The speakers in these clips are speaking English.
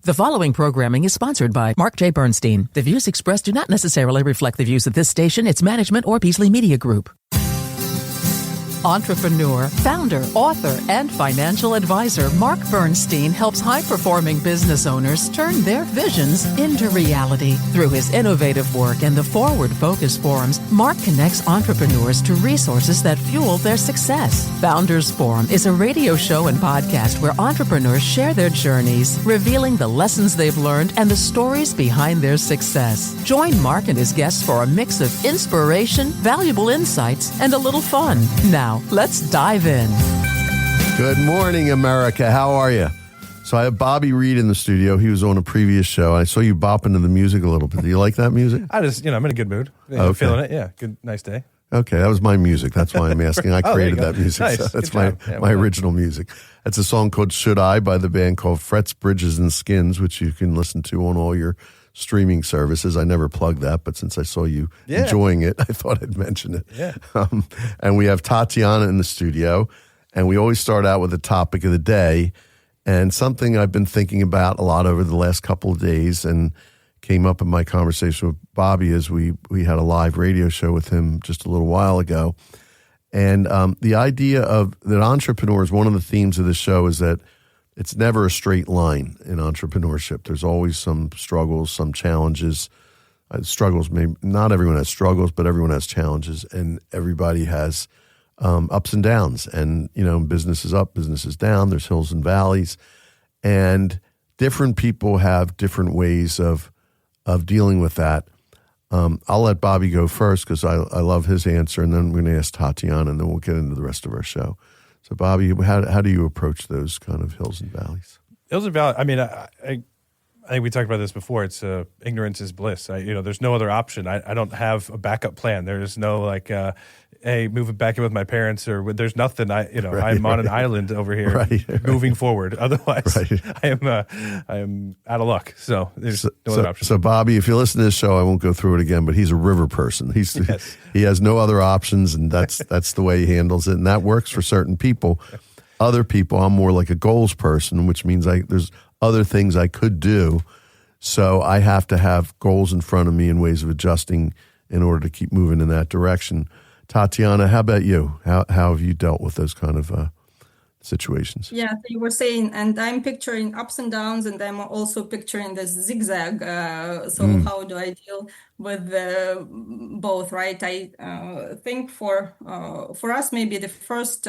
The following programming is sponsored by Marc J. Bernstein. The views expressed do not necessarily reflect the views of this station, its management, or Beasley Media Group. Entrepreneur, founder, author, and financial advisor Marc Bernstein helps high-performing business owners turn their visions into reality. Through his innovative work and the Forward Focus Forums, Marc connects entrepreneurs to resources that fuel their success. Founders Forum is a radio show and podcast where entrepreneurs share their journeys, revealing the lessons they've learned and the stories behind their success. Join Marc and his guests for a mix of inspiration, valuable insights, and a little fun. Now, let's dive in. Good morning, America. How are you? So I have Bobby Reed in the studio. He was on a previous show. I saw you bopping to the music a little bit. Do you like that music? I'm in a good mood. I'm feeling it. Yeah, good, nice day. Okay, that was my music. That's why I'm asking. I created that music. Nice. So that's my original music. It's a song called Should I by the band called Frets, Bridges, and Skins, which you can listen to on all your streaming services. I never plugged that, but since I saw you enjoying it, I thought I'd mention it. Yeah. And we have Tatiana in the studio, and we always start out with the topic of the day, and something I've been thinking about a lot over the last couple of days, and came up in my conversation with Bobby as we had a live radio show with him just a little while ago. And the idea of that entrepreneurs, one of the themes of the show is that it's never a straight line in entrepreneurship. There's always some struggles, some challenges. Struggles, maybe not everyone has struggles, but everyone has challenges, and everybody has ups and downs. And, business is up, business is down. There's hills and valleys. And different people have different ways of dealing with that. I'll let Bobby go first because I love his answer, and then we're going to ask Tatiana, and then we'll get into the rest of our show. So, Bobby, how do you approach those kind of hills and valleys? Hills and valleys, I think we talked about this before. It's ignorance is bliss. There's no other option. I don't have a backup plan. There's no hey, moving back in with my parents, or there's nothing. I'm on an island over here, moving forward. Otherwise, I am out of luck. So there's no other option. So, Bobby, if you listen to this show, I won't go through it again. But he's a river person. He has no other options, and that's the way he handles it, and that works for certain people. Other people, I'm more like a goals person, which means there's other things I could do. So I have to have goals in front of me and ways of adjusting in order to keep moving in that direction. Tatiana, how about you? How have you dealt with those kind of situations? Yeah, so you were saying, and I'm picturing ups and downs, and I'm also picturing this zigzag. How do I deal with both, right? I think for us, maybe the first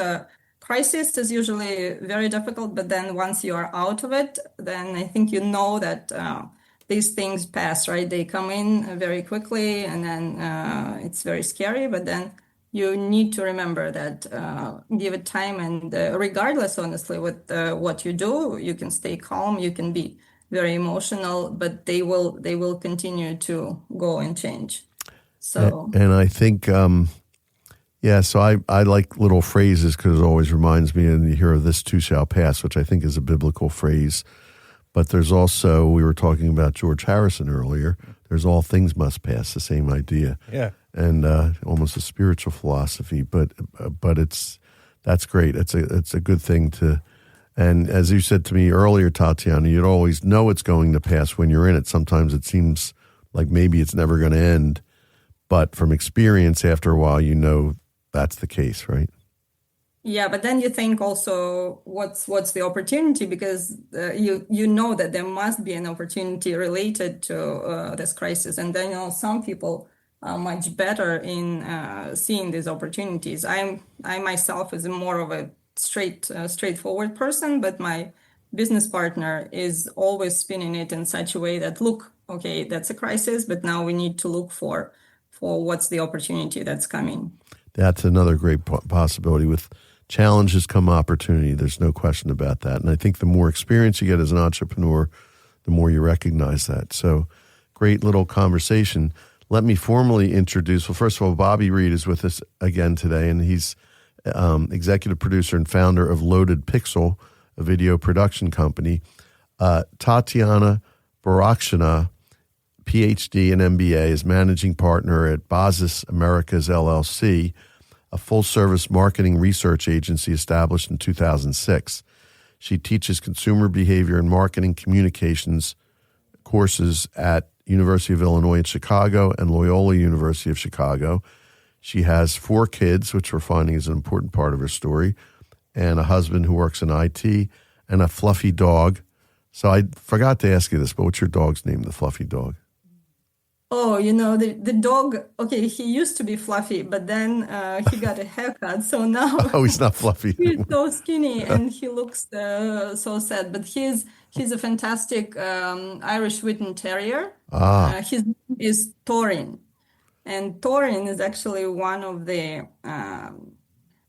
crisis is usually very difficult, but then once you are out of it, then I think that these things pass, right? They come in very quickly, and then it's very scary, but then you need to remember that give it time, and regardless, honestly, with what you do, you can stay calm, you can be very emotional, but they will continue to go and change. So, and I think, so I like little phrases because it always reminds me, and you hear of this too shall pass, which I think is a biblical phrase. But there's also, we were talking about George Harrison earlier, there's all things must pass, the same idea. Yeah. And almost a spiritual philosophy, but that's great. It's a good thing to, and as you said to me earlier, Tatiana, you'd always know it's going to pass when you're in it. Sometimes it seems like maybe it's never going to end, but from experience, after a while, that's the case, right? Yeah, but then you think also, what's the opportunity? Because you know that there must be an opportunity related to this crisis, and then some people are much better in seeing these opportunities. I myself is more of a straightforward person, but my business partner is always spinning it in such a way that, look, okay, that's a crisis, but now we need to look for what's the opportunity that's coming. That's another great possibility. With challenges come opportunity. There's no question about that. And I think the more experience you get as an entrepreneur, the more you recognize that. So great little conversation. Let me formally introduce, first of all, Bobby Reed is with us again today, and he's executive producer and founder of Loaded Pixel, a video production company. Tatiana Barakshina, PhD and MBA, is managing partner at Bazis Americas LLC, a full-service marketing research agency established in 2006. She teaches consumer behavior and marketing communications courses at University of Illinois in Chicago and Loyola University of Chicago. She has 4 kids, which we're finding is an important part of her story, and a husband who works in IT, and a fluffy dog. So I forgot to ask you this, but what's your dog's name, the fluffy dog? Oh, the dog, okay, he used to be fluffy, but then he got a haircut. So now Oh, he's not fluffy he's anymore. so skinny and he looks so sad. But he's a fantastic Irish Witten Terrier. His name is Torin. And Torin is actually one of the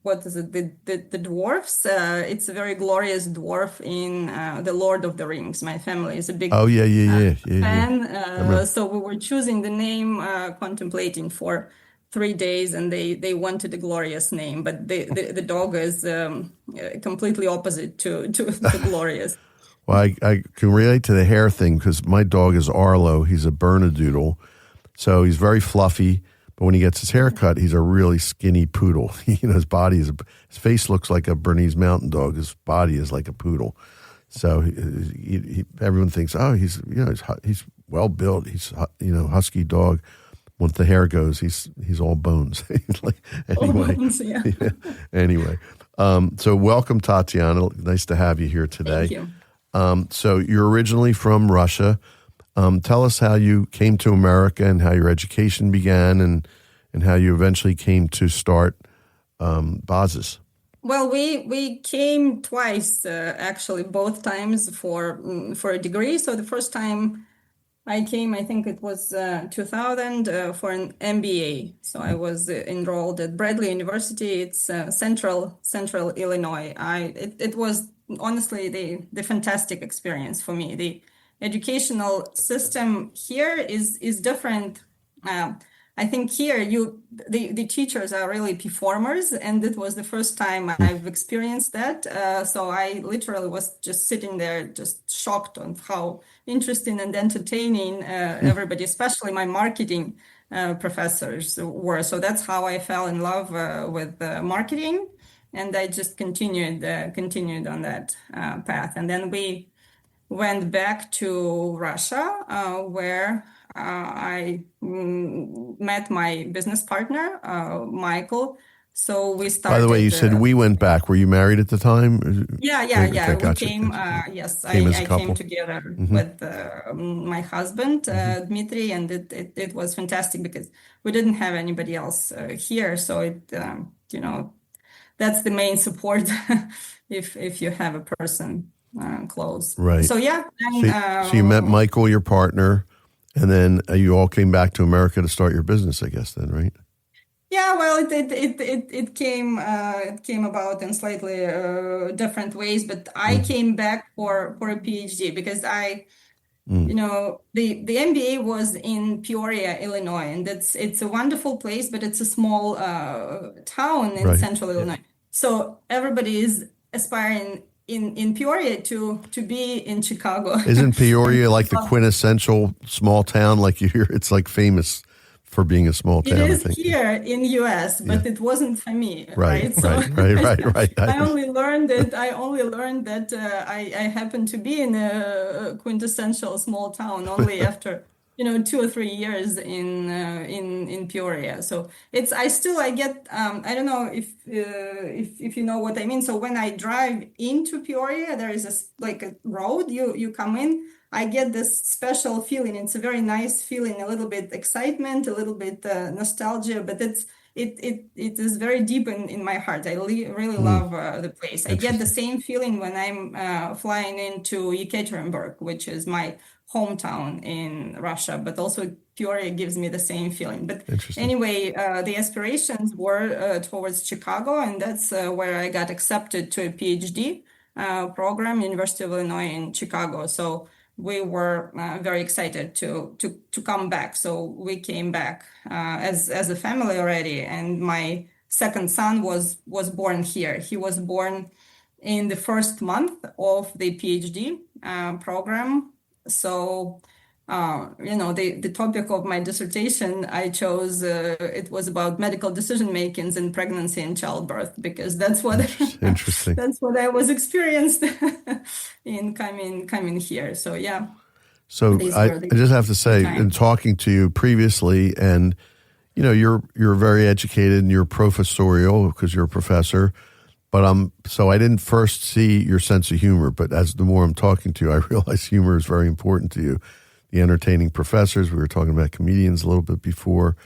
what is it? The dwarfs. It's a very glorious dwarf in the Lord of the Rings. My family is a big Oh, yeah. fan. So we were choosing the name, contemplating for 3 days, and they wanted a glorious name, but the dog is completely opposite to glorious. Well, I can relate to the hair thing because my dog is Arlo. He's a Bernedoodle. So he's very fluffy, but when he gets his hair cut, he's a really skinny poodle. His body his face looks like a Bernese Mountain Dog. His body is like a poodle. So everyone thinks, oh, he's well built. He's husky dog. Once the hair goes, he's all bones. Anyway, All bones, yeah. Anyway, so welcome, Tatiana. Nice to have you here today. Thank you. So you're originally from Russia. Tell us how you came to America and how your education began and how you eventually came to start Bazis. Well, we came twice, actually, both times for a degree. So the first time I came, I think it was 2000 for an MBA. So I was enrolled at Bradley University. It's central Illinois. It was honestly the fantastic experience for me. The educational system here is different. I think here the teachers are really performers, and it was the first time I've experienced that. So I literally was just sitting there, just shocked on how interesting and entertaining everybody, especially my marketing professors were. So that's how I fell in love with marketing, and I just continued on that path. And then we went back to Russia, where I met my business partner, Michael. So we started. By the way, you said we went back. Were you married at the time? Yeah. Okay, We gotcha. came. Yes, Came as a I couple. came together with my husband, Dmitry, and it was fantastic because we didn't have anybody else here. So that's the main support if you have a person close. Right. So yeah. So you met Michael, your partner, and then you all came back to America to start your business, I guess, then, right? Yeah, well, it came about in slightly different ways, but I came back for a PhD because the MBA was in Peoria, Illinois, and it's a wonderful place, but it's a small town in Right. central Illinois. So everybody is aspiring in Peoria to be in Chicago. Isn't Peoria like the quintessential small town? Like you hear, it's like famous for being a small town. It I is think. here in US, but it wasn't for me, Right, right? right. I only learned that I happened to be in a quintessential small town only after 2 or 3 years in Peoria. So I get I don't know if you know what I mean. So when I drive into Peoria, there is a road you come in. I get this special feeling. It's a very nice feeling, a little bit excitement, a little bit nostalgia, but it is very deep in my heart. I really love the place. I get the same feeling when I'm flying into Yekaterinburg, which is my hometown in Russia, but also Peoria gives me the same feeling. But anyway, the aspirations were towards Chicago, and that's where I got accepted to a PhD program, University of Illinois in Chicago. So we were very excited to come back. So we came back as a family already, and my second son was born here. He was born in the first month of the PhD program. So the topic of my dissertation, I chose, it was about medical decision makings in pregnancy and childbirth, because that's what Interesting. that's what I was experienced in coming here. So yeah, So these I were the just have to say, in times. talking to you previously, and you're very educated and you're professorial because you're a professor. But so I didn't first see your sense of humor, but as the more I'm talking to you, I realize humor is very important to you. The entertaining professors, we were talking about comedians a little bit before,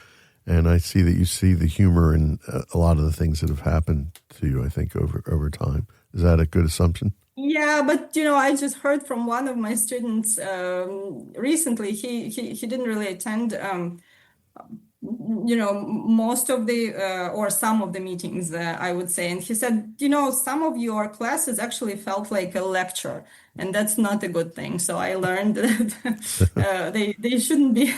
and I see that you see the humor in a lot of the things that have happened to you, I think, over time. Is that a good assumption? Yeah, but I just heard from one of my students recently. He didn't really attend. Most of the or some of the meetings, I would say. And he said, some of your classes actually felt like a lecture, and that's not a good thing. So I learned that they shouldn't be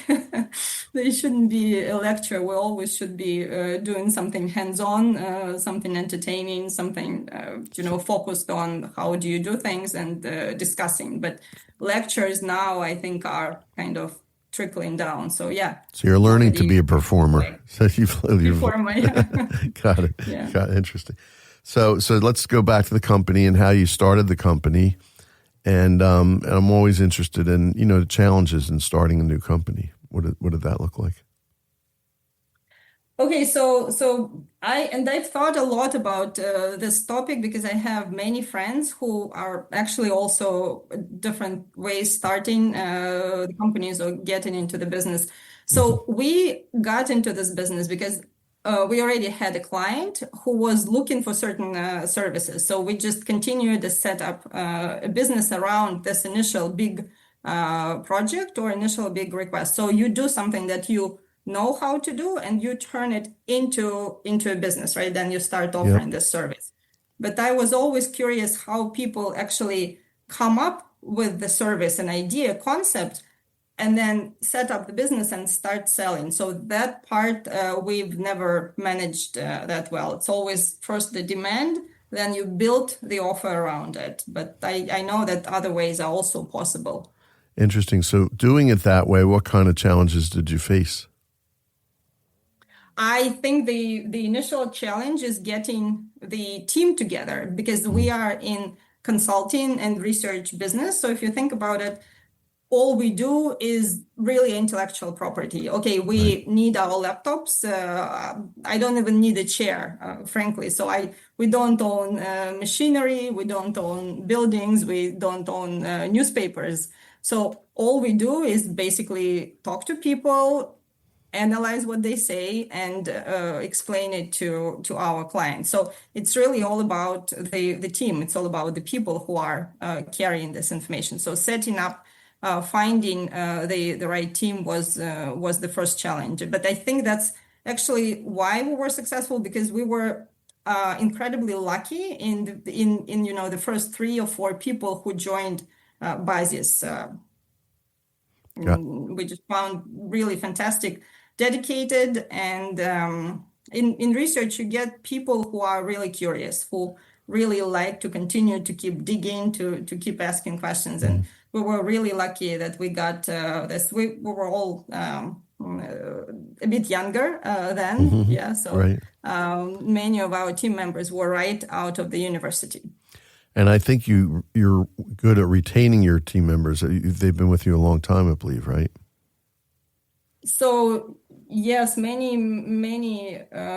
they shouldn't be a lecture. We always should be doing something hands-on, something entertaining, something focused on how do you do things and discussing. But lectures now, I think, are kind of trickling down. So yeah. So you're learning to Nobody be a performer. like So you've before my got it. yeah. Got it. Interesting. So let's go back to the company and how you started the company. And I'm always interested in the challenges in starting a new company. What did that look like? Okay, so I've thought a lot about this topic because I have many friends who are actually also different ways starting the companies or getting into the business. So we got into this business because we already had a client who was looking for certain services. So we just continued to set up a business around this initial big project or initial big request. So you do something that you know how to do and you turn it into a business, right? Then you start offering this service. But I was always curious how people actually come up with the service, an idea, concept, and then set up the business and start selling. So that part we've never managed that well. It's always first the demand, then you build the offer around it. But I know that other ways are also possible. Interesting. So doing it that way, what kind of challenges did you face? I think the initial challenge is getting the team together because we are in consulting and research business. So if you think about it, all we do is really intellectual property. Okay, we need our laptops. I don't even need a chair, frankly. So we don't own machinery, we don't own buildings, we don't own newspapers. So all we do is basically talk to people, analyze what they say, and explain it to our clients. So it's really all about the team. It's all about the people who are carrying this information. So setting up, finding the right team was the first challenge. But I think that's actually why we were successful, because we were incredibly lucky in the first 3 or 4 people who joined Bazis. We just found really fantastic, dedicated, and in research you get people who are really curious, who really like to continue to keep digging, to keep asking questions. And we were really lucky that we got this. We were all a bit younger then. Yeah, so many of our team members were right out of the university. And I think you're good at retaining your team members. They've been with you a long time, I believe, right? So yes, many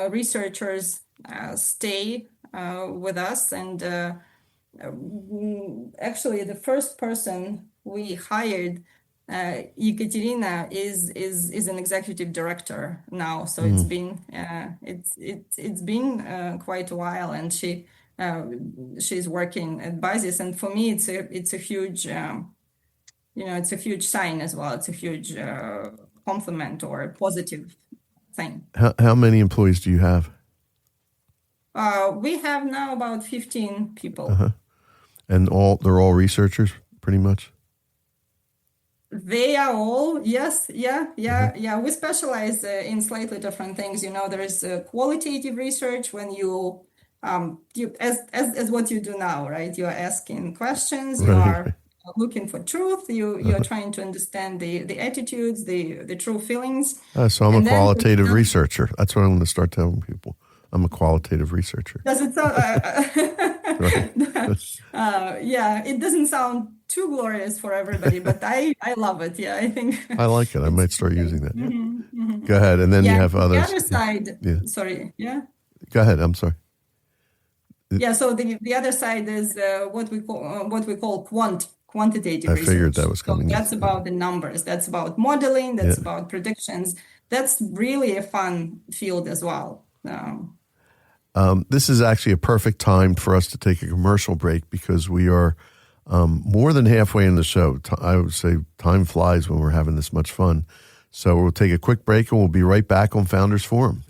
researchers stay with us, and actually the first person we hired, Ekaterina, is an executive director now. So it's been quite a while, and she's working at Bazis, and for me it's a huge it's a huge sign as well. It's a huge compliment or a positive thing. How many employees do you have? We have now about 15 people. And they're all researchers, pretty much? They are all, yes, yeah. We specialize in slightly different things. There is qualitative research when you as what you do now, right? You are asking questions, you are looking for truth. You're trying to understand the attitudes, the true feelings. So I'm And a then qualitative researcher. That's what I'm going to start telling people. I'm a qualitative researcher. does it sound? Right. Yeah, it doesn't sound too glorious for everybody, but I love it. Yeah, I think I like it. I might start using that. Mhm. Go ahead. And then you Yeah, have the others. other side. Yeah. Sorry. Yeah. Go ahead. I'm sorry. Yeah. So the other side is what we call quantitative I research. figured that was So coming. that's about the numbers. That's about modeling. That's Yeah. about predictions. That's really a fun field as well. This is actually a perfect time for us to take a commercial break because we are more than halfway in the show. I would say time flies when we're having this much fun. So we'll take a quick break and we'll be right back on Founders Forum.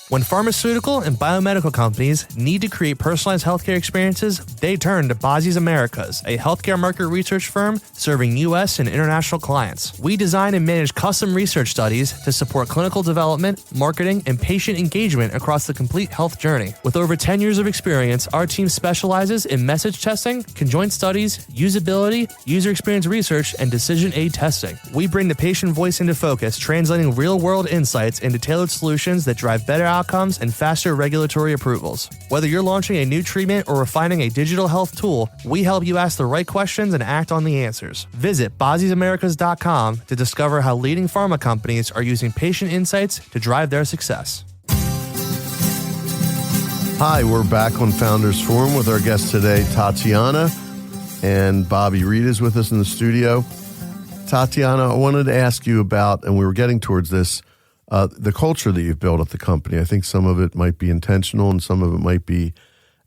When pharmaceutical and biomedical companies need to create personalized healthcare experiences, they turn to Bazis Americas, a healthcare market research firm serving U.S. and international clients. We design and manage custom research studies to support clinical development, marketing, and patient engagement across the complete health journey. With over 10 years of experience, our team specializes in message testing, conjoint studies, usability, user experience research, and decision aid testing. We bring the patient voice into focus, translating real-world insights into tailored solutions that drive better outcomes and faster regulatory approvals. Whether you're launching a new treatment or refining a digital health tool, we help you ask the right questions and act on the answers. Visit BazisAmericas.com to discover how leading pharma companies are using patient insights to drive their success. Hi, we're back on Founders Forum with our guest today, Tatiana, and Bobby Reed is with us in the studio. Tatiana, I wanted to ask you about, and we were getting towards this, the culture that you've built at the company. I think some of it might be intentional and some of it might be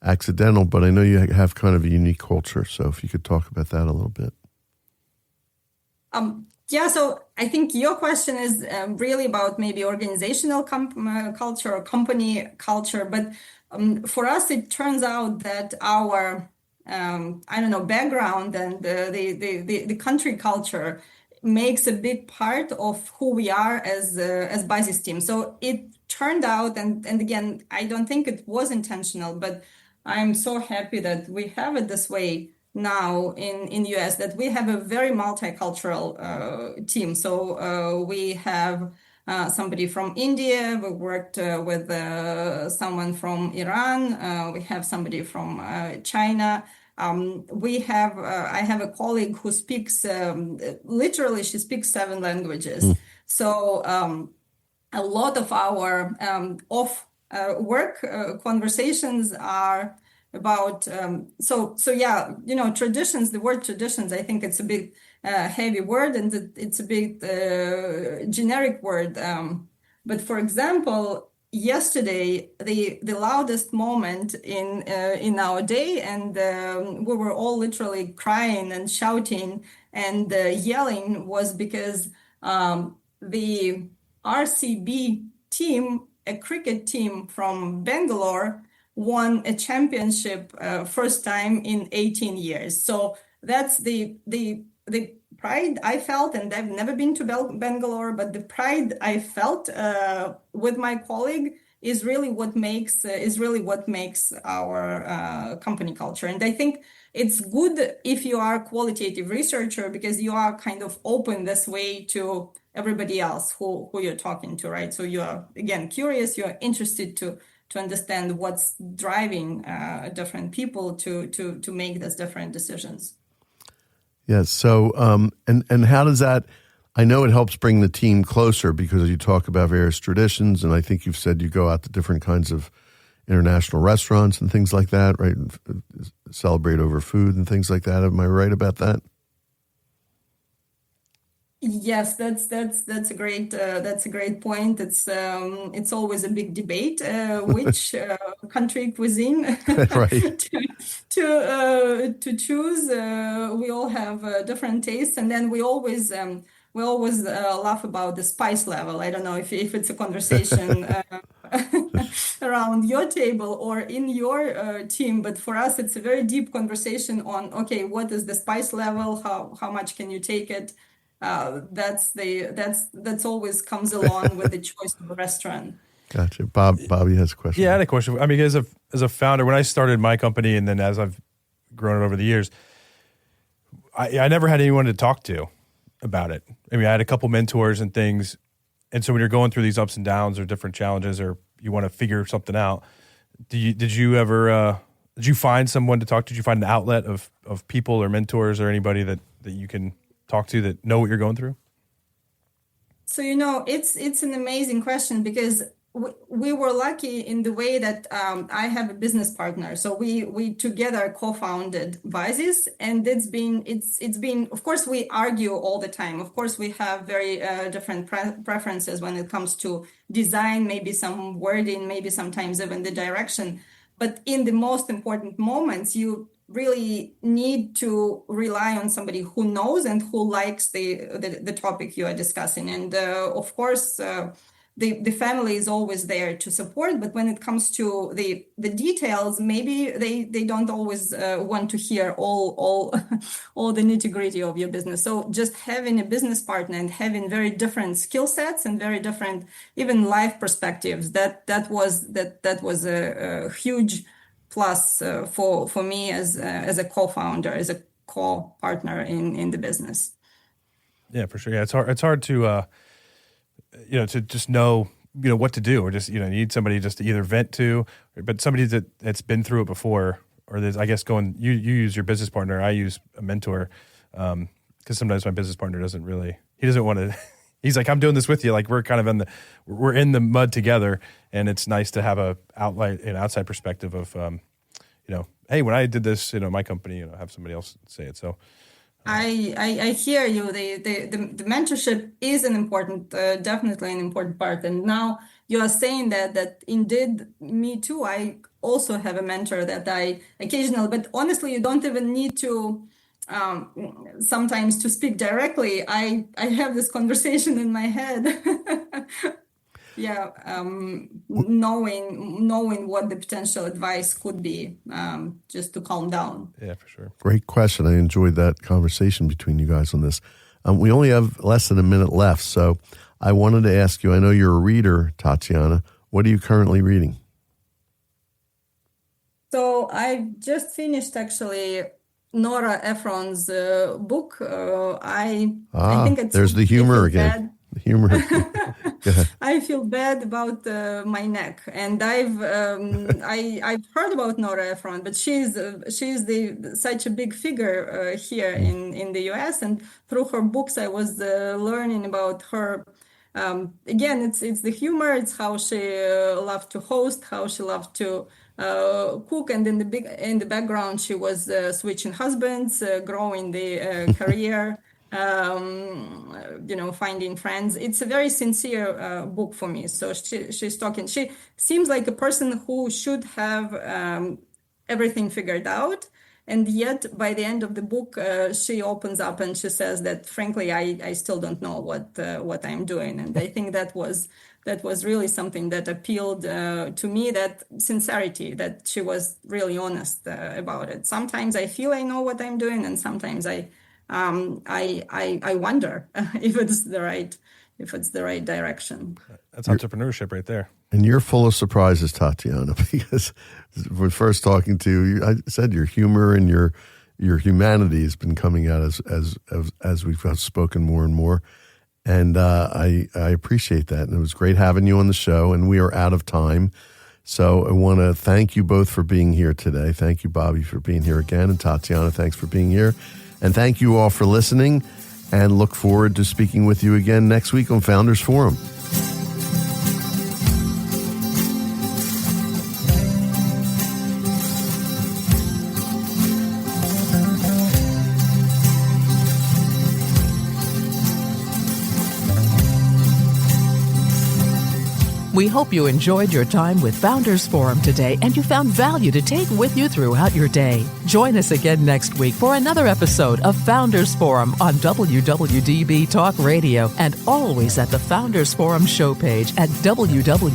accidental, but I know you have kind of a unique culture. So if you could talk about that a little bit. Yeah, so I think your question is really about maybe organizational culture or company culture. But for us, it turns out that our, background and the country culture makes a big part of who we are as Bazis team. So it turned out, and again, I don't think it was intentional, but I'm so happy that we have it this way now in US, that we have a very multicultural team. So we have somebody from India. We worked with someone from Iran. We have somebody from China. I have a colleague who speaks literally, she speaks 7 languages. So a lot of our off work conversations are about traditions. The word traditions, I think it's a bit heavy word, and it's a bit generic word. But for example, yesterday, the loudest moment in our day, and we were all literally crying and shouting and yelling, was because the RCB team, a cricket team from Bangalore, won a championship first time in 18 years. So that's the pride I felt, and I've never been to Bangalore, but the pride I felt with my colleague is really what makes our company culture. And I think it's good if you are a qualitative researcher, because you are kind of open this way to everybody else who you're talking to, right? So you are, again, curious, you're interested to understand what's driving different people to make these different decisions. Yes. So, and how does that, I know it helps bring the team closer because you talk about various traditions, and I think you've said you go out to different kinds of international restaurants and things like that, right? Celebrate over food and things like that. Am I right about that? Yes, that's a great point. It's always a big debate which country cuisine Right. to choose. We all have different tastes, and then we always laugh about the spice level. I don't know if it's a conversation around your table or in your team, but for us, it's a very deep conversation on, okay, what is the spice level? How much can you take it? That's always comes along with the choice of a restaurant. Gotcha. Bobby has a question. Yeah, I had a question. I mean, as a founder, when I started my company, and then as I've grown it over the years, I never had anyone to talk to about it. I mean, I had a couple mentors and things. And so when you're going through these ups and downs or different challenges, or you want to figure something out, did you find someone to talk to? Did you find an outlet of people or mentors or anybody that you can talk to that know what you're going through? So, it's an amazing question, because we were lucky in the way that I have a business partner. So we together co-founded Bazis, and it's been, of course, we argue all the time. Of course, we have very different preferences when it comes to design, maybe some wording, maybe sometimes even the direction. But in the most important moments, you really need to rely on somebody who knows and who likes the topic you are discussing. And of course, the family is always there to support, but when it comes to the details, maybe they don't always want to hear all the nitty-gritty of your business. So just having a business partner and having very different skill sets and very different even life perspectives, that was a huge plus for me as a co-founder, as a co-partner in the business. Yeah, for sure. Yeah, it's hard to to just know, what to do, or just, you need somebody just to either vent to, but somebody that's been through it before, or there's, I guess, you use your business partner, I use a mentor, because sometimes my business partner doesn't want to, he's like, I'm doing this with you. Like, we're kind of we're in the mud together, and it's nice to have an outside perspective of, hey, when I did this, my company, have somebody else say it. So, I hear you. The mentorship is definitely an important part. And now you are saying that indeed, me too. I also have a mentor that I occasionally, but honestly, you don't even need to sometimes to speak directly. I have this conversation in my head. Yeah, knowing what the potential advice could be, just to calm down. Yeah, for sure. Great question. I enjoyed that conversation between you guys on this. We only have less than a minute left, so I wanted to ask you, I know you're a reader, Tatiana. What are you currently reading? So I just finished, actually, Nora Ephron's book. I think there's the humor again. The humor. I feel bad about my neck, and I've heard about Nora Ephron, but she's such a big figure here in the U.S. And through her books, I was learning about her. Again, it's the humor. It's how she loved to host, how she loved to cook, and in the background, she was switching husbands, growing the career. Finding friends. It's a very sincere book for me. So she's talking. She seems like a person who should have everything figured out, and yet by the end of the book, she opens up and she says that, frankly, I still don't know what I'm doing. And I think that was really something that appealed to me. That sincerity, that she was really honest about it. Sometimes I feel I know what I'm doing, and sometimes I wonder if it's the right direction. That's entrepreneurship right there. And you're full of surprises, Tatiana, because when first talking to you, I said your humor and your humanity has been coming out as we've spoken more and more. And I appreciate that. And it was great having you on the show, and we are out of time. So I want to thank you both for being here today. Thank you, Bobby, for being here again. And Tatiana, thanks for being here. And thank you all for listening, and look forward to speaking with you again next week on Founders Forum. We hope you enjoyed your time with Founders Forum today and you found value to take with you throughout your day. Join us again next week for another episode of Founders Forum on WWDB Talk Radio, and always at the Founders Forum show page at WWDBAM.com.